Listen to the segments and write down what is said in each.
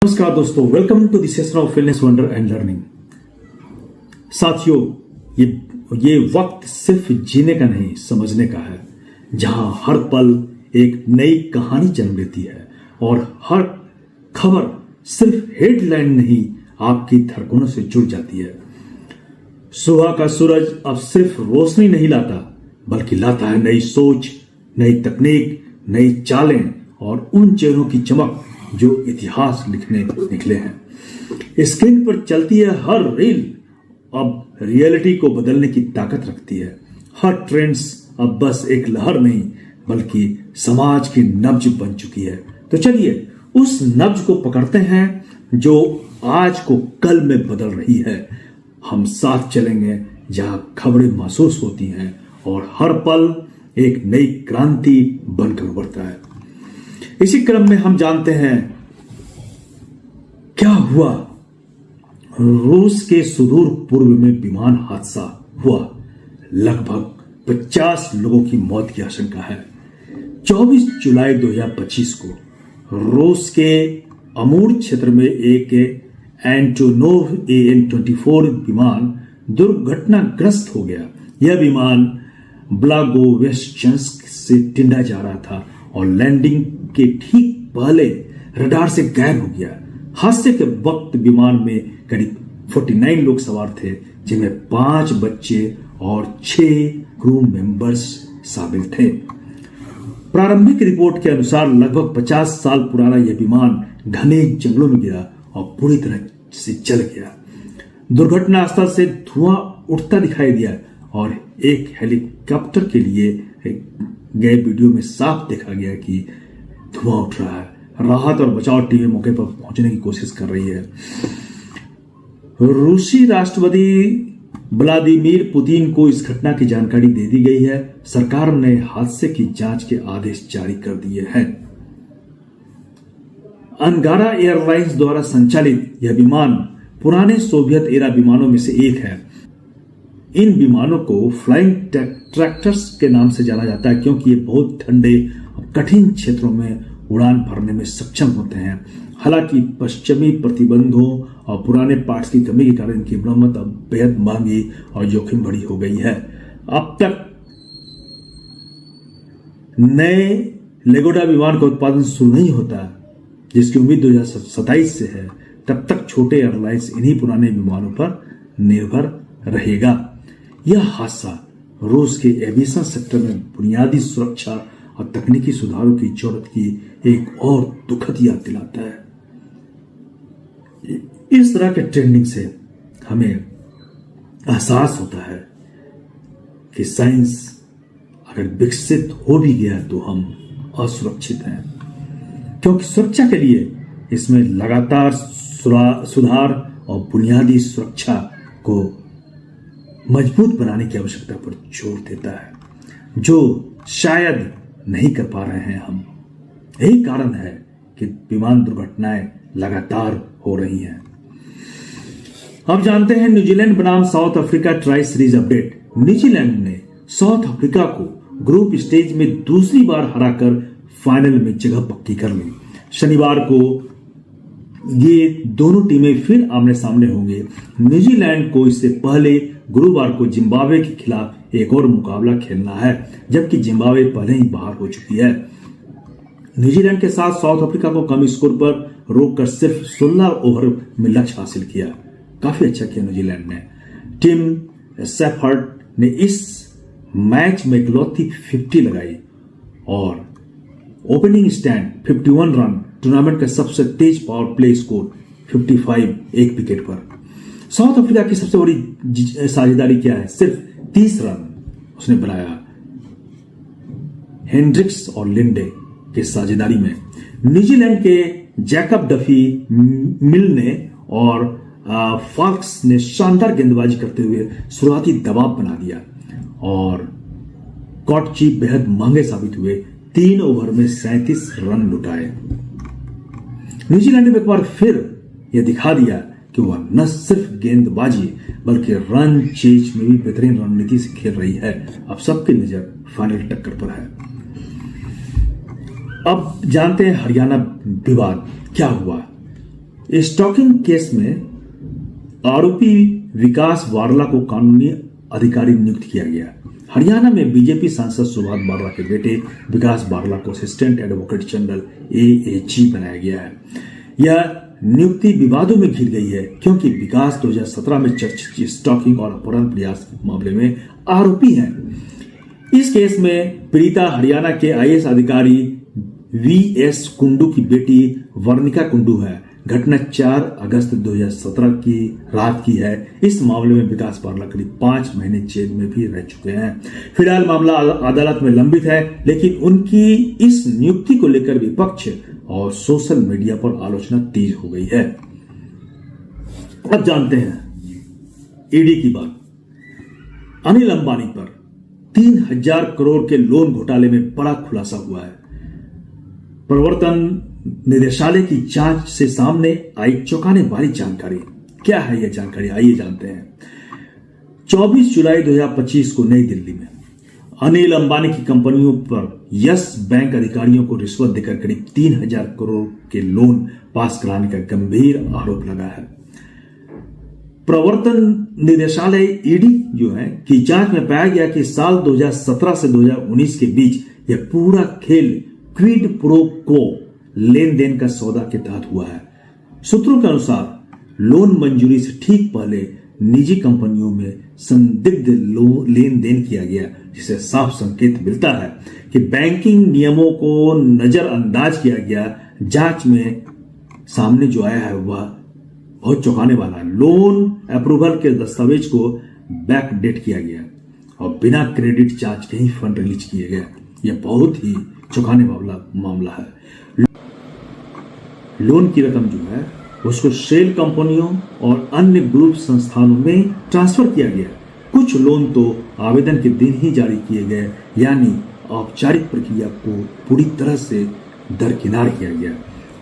नमस्कार दोस्तों, welcome to the session of fitness wonder and learning. साथियों, ये वक्त सिर्फ जीने का नहीं, समझने का है, जहां हर पल एक नई कहानी जन्म लेती है और हर खबर सिर्फ हेडलाइन नहीं, आपकी धड़कनों से जुड़ जाती है। सुबह का सूरज अब सिर्फ रोशनी नहीं लाता, बल्कि लाता है नई सोच, नई तकनीक, नई चालें और उन चेहरों की चमक जो इतिहास लिखने निकले हैं। स्क्रीन पर चलती है हर रील अब रियलिटी को बदलने की ताकत रखती है। हर ट्रेंड्स अब बस एक लहर नहीं, बल्कि समाज की नब्ज बन चुकी है। तो चलिए उस नब्ज को पकड़ते हैं जो आज को कल में बदल रही है। हम साथ चलेंगे जहां खबरें महसूस होती हैं और हर पल एक नई क्रांति बनकर उभरता है। इसी क्रम में हम जानते हैं क्या हुआ। रूस के सुदूर पूर्व में विमान हादसा हुआ। लगभग 50 लोगों की मौत की आशंका है। 24 जुलाई 2025 को रूस के अमूर क्षेत्र में एक एंटोनोव AN-24 विमान दुर्घटनाग्रस्त हो गया। यह विमान ब्लागोवेस्चंस्क से टिंडा जा रहा था और लैंडिंग के ठीक पहले रडार से गायब हो गया। हादसे के वक्त विमान में करीब 49 लोग सवार थे, जिनमें 5 बच्चे और 6 क्रू मेंबर्स शामिल थे। प्रारंभिक रिपोर्ट के अनुसार लगभग 50 साल पुराना यह विमान घने जंगलों में गिरा और पूरी तरह से जल गया। दुर्घटना स्थल से धुआं उठता दिखाई दिया और एक हेलीकॉप्टर के लिए गए वीडियो में साफ देखा गया कि धुआं उठ रहा है। राहत और बचाव टीमें मौके पर पहुंचने की कोशिश कर रही है। रूसी राष्ट्रपति व्लादिमीर पुतिन को इस घटना की जानकारी दे दी गई है। सरकार ने हादसे की जांच के आदेश जारी कर दिए हैं। अंगारा एयरलाइंस द्वारा संचालित यह विमान पुराने सोवियत एरा विमानों में से एक है। इन विमानों को फ्लाइंग ट्रैक्टर्स के नाम से जाना जाता है, क्योंकि ये बहुत ठंडे और कठिन क्षेत्रों में उड़ान भरने में सक्षम होते हैं। हालांकि पश्चिमी प्रतिबंधों और पुराने पार्ट्स की कमी के कारण इनकी मरम्मत अब बेहद महंगी और जोखिम भरी हो गई है। अब तक नए लेगोडा विमान का उत्पादन शुरू नहीं होता, जिसकी उम्मीद 2027 से है। तब तक छोटे एयरलाइंस इन्हीं पुराने विमानों पर निर्भर रहेगा। यह हादसा रूस के एविएशन सेक्टर में बुनियादी सुरक्षा और तकनीकी सुधारों की जरूरत की एक और दुखद याद दिलाता है। इस तरह के ट्रेंडिंग से हमें एहसास होता है कि साइंस अगर विकसित हो भी गया तो हम असुरक्षित हैं, क्योंकि सुरक्षा के लिए इसमें लगातार सुधार और बुनियादी सुरक्षा को मजबूत बनाने की आवश्यकता पर जोर देता है, जो शायद नहीं कर पा रहे हैं हम। यही कारण है कि विमान दुर्घटनाएं लगातार हो रही हैं। अब जानते हैं न्यूजीलैंड बनाम south Africa tri series update. New Zealand ने साउथ अफ्रीका को ग्रुप स्टेज में दूसरी बार हराकर फाइनल में जगह पक्की कर ली। शनिवार को ये दोनों टीमें फिर आमने सामने होंगे। न्यूजीलैंड को इससे पहले गुरुवार को जिम्बाब्वे के खिलाफ एक और मुकाबला खेलना है, जबकि जिम्बाब्वे पहले ही बाहर हो चुकी है। न्यूजीलैंड के साथ साउथ अफ्रीका को कम स्कोर पर रोककर सिर्फ 16 ओवर में लक्ष्य हासिल किया। काफी अच्छा किया न्यूजीलैंड ने। टीम सेफर्ड ने इस मैच में इकलौती 50 लगाई और ओपनिंग स्टैंड 51 रन, टूर्नामेंट का सबसे तेज पावर प्ले स्कोर 55 एक विकेट पर। साउथ अफ्रीका की सबसे बड़ी साझेदारी क्या है? सिर्फ 30 रन उसने बनाया हेंड्रिक्स और लिंडे के साझेदारी में। न्यूजीलैंड के जैकब डफी, मिलने और फाल्क्स ने शानदार गेंदबाजी करते हुए शुरुआती दबाव बना दिया और कॉटची बेहद महंगे साबित हुए। 3 ओवर में 37 रन लुटाए। न्यूजीलैंड ने एक बार फिर यह दिखा दिया कि वह न सिर्फ गेंदबाजी बल्कि रन चेज में भी बेहतरीन रणनीति से खेल रही है। अब सबकी नजर फाइनल टक्कर पर है। अब जानते हैं हरियाणा विवाद क्या हुआ। स्टॉकिंग केस में आरोपी विकास बारला को कानूनी अधिकारी नियुक्त किया गया। हरियाणा में बीजेपी सांसद सुभाष बारला के बेटे विकास बारला को असिस्टेंट एडवोकेट जनरल AAG बनाया गया है। यह नियुक्ति विवादों में घिर गई है क्योंकि विकास 2017 में चर्चित स्टॉकिंग और अपहरण प्रयास मामले में आरोपी हैं। इस केस में पीड़िता हरियाणा के IAS अधिकारी VS कुंडू की बेटी वर्णिका कुंडू है। घटना 4 अगस्त 2017 की रात की है। इस मामले में विकास बारला करीब 5 महीने जेल में भी रह चुके हैं। फिलहाल मामला अदालत में लंबित है, लेकिन उनकी इस नियुक्ति को लेकर विपक्ष और सोशल मीडिया पर आलोचना तेज हो गई है। अब जानते हैं ईडी की बात। अनिल अंबानी पर 3000 करोड़ के लोन घोटाले में बड़ा खुलासा हुआ है। प्रवर्तन निदेशालय की जांच से सामने आई चौंकाने वाली जानकारी। क्या है यह जानकारी, आइए जानते हैं। 24 जुलाई 2025 को नई दिल्ली में अनिल अंबानी की कंपनियों पर यस बैंक अधिकारियों को रिश्वत देकर करीब 3000 करोड़ के लोन पास कराने का गंभीर आरोप लगा है। प्रवर्तन निदेशालय ईडी जो है की जांच में पाया गया कि साल 2017 से 2019 के बीच यह पूरा खेल क्विड प्रो को लेन देन का सौदा के तहत हुआ है। सूत्रों के अनुसार लोन मंजूरी से ठीक पहले निजी कंपनियों में संदिग्ध लेन देन किया गया, जिससे साफ संकेत मिलता है कि बैंकिंग नियमों को नजरअंदाज किया गया। जांच में सामने जो आया है वह बहुत चौंकाने वाला है। लोन अप्रूवल के दस्तावेज को बैकडेट किया गया और बिना क्रेडिट जांच के ही फंड रिलीज किए गए। यह बहुत ही चौंकाने वाला मामला है। लोन की रकम जो है उसको शेल कंपनियों और अन्य ग्रुप संस्थानों में ट्रांसफर किया गया। कुछ लोन तो आवेदन के दिन ही जारी किए गए, यानी औपचारिक प्रक्रिया को पूरी तरह से दरकिनार किया गया।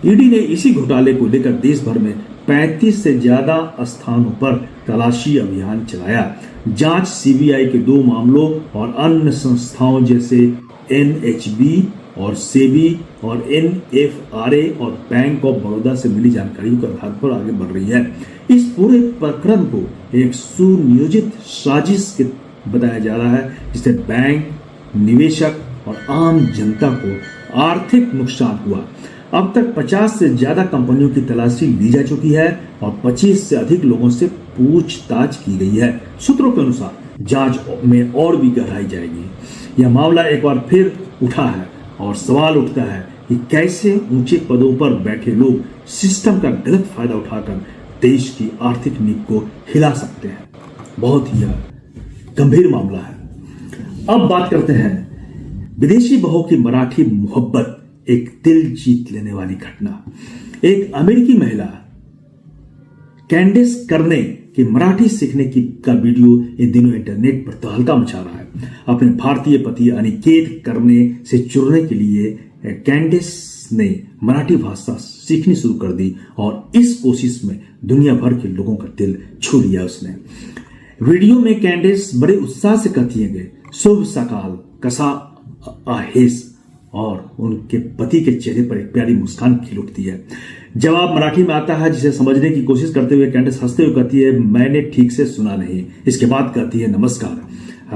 ईडी ने इसी घोटाले को लेकर देश भर में 35 से ज्यादा स्थानों पर तलाशी अभियान चलाया। जांच सीबीआई के 2 मामलों और अन्य संस्थाओं जैसे NHB और सेबी और NFRA और बैंक ऑफ बड़ौदा से मिली जानकारी के आधार पर आगे बढ़ रही है। इस पूरे प्रकरण को एक सुनियोजित साजिश के बताया जा रहा है, जिससे बैंक, निवेशक और आम जनता को आर्थिक नुकसान हुआ। अब तक 50 से ज्यादा कंपनियों की तलाशी ली जा चुकी है और 25 से अधिक लोगों से पूछताछ की गई है। सूत्रों के अनुसार जांच में और भी गहराई जाएगी। यह मामला एक बार फिर उठा है और सवाल उठता है कि कैसे ऊंचे पदों पर बैठे लोग सिस्टम का गलत फायदा उठाकर देश की आर्थिक नींव को हिला सकते हैं। बहुत ही गंभीर मामला है। अब बात करते हैं विदेशी बहू की मराठी मोहब्बत, एक दिल जीत लेने वाली घटना। एक अमेरिकी महिला कैंडिस कर्ने के मराठी सीखने का वीडियो इन दिनों इंटरनेट पर तहलका मचा रहा है। अपने भारतीय पति अनिकेत कर्ने से जुड़ने के लिए कैंडिस ने मराठी भाषा सीखनी शुरू कर दी और इस कोशिश में दुनिया भर के लोगों का दिल छू लिया उसने। वीडियो में कैंडिस बड़े उत्साह से कहती है शुभ सकाल, कसा आहेस, और उनके पति के चेहरे पर एक प्यारी मुस्कान खिल उठती है। जवाब मराठी में आता है, जिसे समझने की कोशिश करते हुए कैंडिस हंसते हुए कहती है मैंने ठीक से सुना नहीं। इसके बाद कहती है नमस्कार,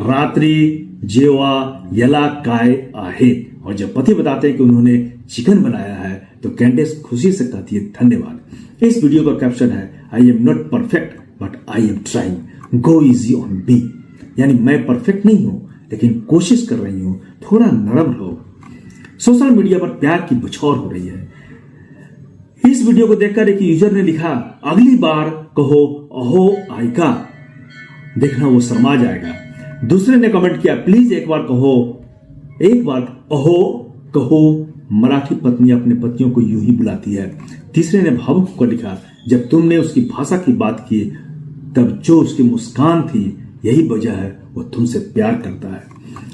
रात्रि जेवा यला काय आहे, और जब पति बताते हैं कि उन्होंने चिकन बनाया है तो कैंडिस खुशी से कहती है धन्यवाद। इस वीडियो का कैप्शन है I am not perfect but I am trying, go easy on me, यानी मैं परफेक्ट नहीं हूं लेकिन कोशिश कर रही हूं, थोड़ा नरम रहो। सोशल मीडिया पर प्यार की बौछार हो रही है। इस वीडियो को देखकर एक यूजर ने लिखा अगली बार कहो अहो आयका, देखना वो शर्मा जाएगा। दूसरे ने कमेंट किया प्लीज एक बार अहो कहो, मराठी पत्नी अपने पतियों को यूं ही बुलाती है। तीसरे ने भावुक होकर लिखा जब तुमने उसकी भाषा की बात की तब जो उसकी मुस्कान थी यही वजह है वो तुमसे प्यार करता है।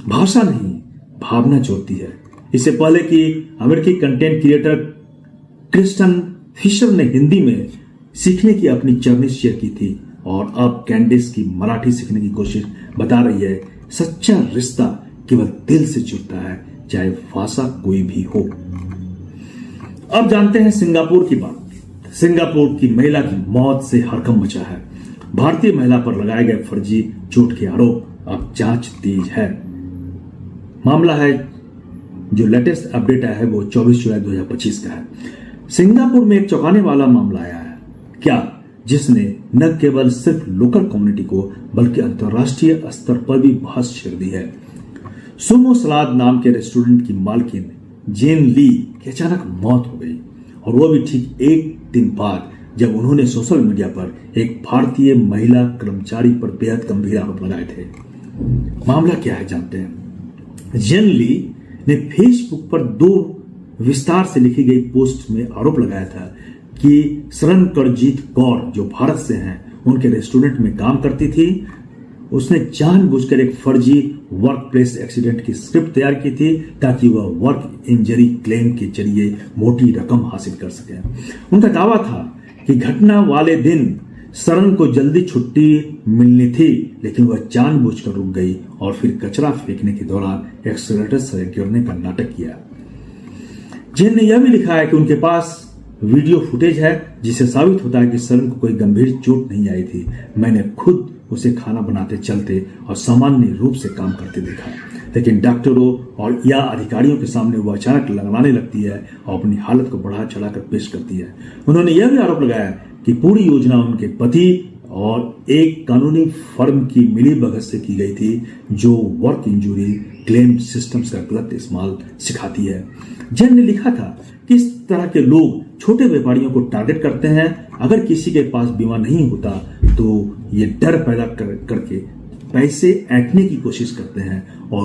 भाषा नहीं भावना जोड़ती है। इससे पहले कि अमेरिकी कंटेंट क्रिएटर क्रिस्टन फिशर ने हिंदी में सीखने की अपनी जर्नी शेयर की थी और अब कैंडिस की मराठी सीखने की कोशिश बता रही है सच्चा रिश्ता केवल दिल से जुड़ता है, चाहे भाषा कोई भी हो। अब जानते हैं सिंगापुर की बात। सिंगापुर की महिला की मौत से हड़कंप मचा है। भारतीय महिला पर लगाए गए फर्जी चोट के आरोप अब जांच तेज है। मामला है जो लेटेस्ट अपडेट आया है वो 24 जुलाई 2025 का है। सिंगापुर में एक चौंकाने वाला मामला आया है क्या, जिसने न केवल सिर्फ लोकल कम्युनिटी को बल्कि अंतर्राष्ट्रीय स्तर पर भी बहस छेड़ दी है। सुमो सलाद नाम के रेस्टोरेंट की मालकिन जेन ली की अचानक मौत हो गई, और वो भी ठीक एक दिन बाद जब उन्होंने सोशल मीडिया पर एक भारतीय महिला कर्मचारी पर बेहद गंभीर आरोप लगाए थे। मामला क्या है जानते हैं। जेन ली ने फेसबुक पर 2 विस्तार से लिखी गई पोस्ट में आरोप लगाया था कि शरणकरजीत कौर जो भारत से हैं उनके रेस्टोरेंट में काम करती थी। उसने जानबूझकर एक फर्जी वर्क प्लेस एक्सीडेंट की स्क्रिप्ट तैयार की थी ताकि वह वर्क इंजरी क्लेम के जरिए मोटी रकम हासिल कर सके। उनका दावा था कि घटना वाले दिन शरण को जल्दी छुट्टी मिलनी थी, लेकिन वह जानबूझकर रुक गई और फिर कचरा फेंकने के दौरान एक्सीलरेटर से गिरने का नाटक किया। जेन ने यह भी लिखा है कि उनके पास वीडियो फुटेज है जिसे साबित होता है कि शरण को कोई गंभीर चोट नहीं आई थी। मैंने खुद उसे खाना बनाते, चलते और सामान्य रूप से काम करते देखा, लेकिन डॉक्टरों और या अधिकारियों के सामने वह अचानक लंगड़ाने लगती है और अपनी हालत को बढ़ा चढ़ाकर पेश करती है। उन्होंने यह भी आरोप लगाया कि पूरी योजना उनके पति और एक कानूनी फर्म की मिलीभगत से की गई थी जो वर्क इंजरी क्लेम सिस्टम्स का गलत इस्तेमाल सिखाती है। जेन ने लिखा था कि इस तरह के लोग छोटे व्यापारियों को टारगेट करते हैं। अगर किसी के पास बीमा नहीं होता तो ये डर पैदा करके पैसे ऐंठने की कोशिश करते हैं और